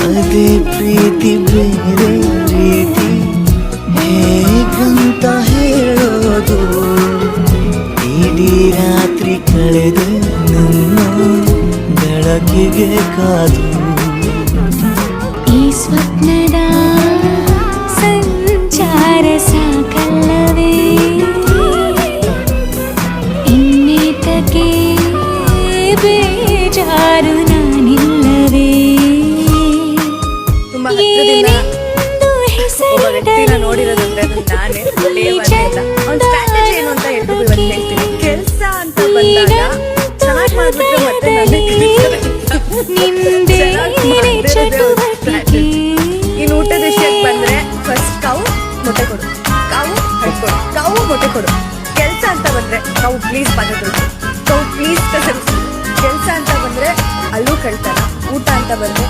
ಅದೇ ಪ್ರೀತಿ ಬೇರೆ ರೀತಿ ಹೇಗಂತ ಹೇಳೋದು ಇಡೀ ರಾತ್ರಿ ಕಳೆದು ನನ್ನ ಬೆಳಕಿಗೆ ಕಾದು ಈ ಸ್ವಪ್ನದ ಸಂಚಾರ ಸಾಕಲ್ಲವೇ ಇನ್ನೇತಕ್ಕೆ ಬೇಜಾರು ನಾನಿಲ್ಲವೇ ತುಂಬಾ ಹತ್ತಿರದಿಂದ ಒಬ್ಬ ವ್ಯಕ್ತಿನ ನೋಡಿರೋದಂದ್ರೆ ಅದು ನಾನೇ ಅವ್ನ ಸ್ಟ್ರಾಟಜಿ ಏನು ಅಂತ ಎಲ್ರಿಗೂ ಇವತ್ತು ಹೇಳ್ತೀನಿ. ಕೆಲಸ ಅಂತ ಬಂದಾಗ ಚೆನ್ನಾಗಿ ಮಾಡ್ಬಿಟ್ರೆ ಮತ್ತೆ ನನ್ನೇ ತಿಳಿಸ್ತಾರೆ. ಇನ್ನು ಊಟದ ವಿಷಯಕ್ಕೆ ಬಂದ್ರೆ ಫಸ್ಟ್ ಕಾವು ಮೊಟ್ಟೆ ಕೊಡು, ಕಾವು ಹಳ್ಕೊಡು, ಕಾವು ಮೊಟ್ಟೆ ಕೊಡು. ಕೆಲಸ ಅಂತ ಬಂದ್ರೆ ಕಾವು ಪ್ಲೀಸ್ ಪಾತ್ರೆ ತೊಳ್ಸು, ಕಾವು ಪ್ಲೀಸ್ ಕಸರಿಸು. ಕೆಲಸ ಅಂತ ಬಂದ್ರೆ ಅಲ್ಲೂ ಕಳ್ತಾನ, ಊಟ ಅಂತ ಬಂದ್ರೆ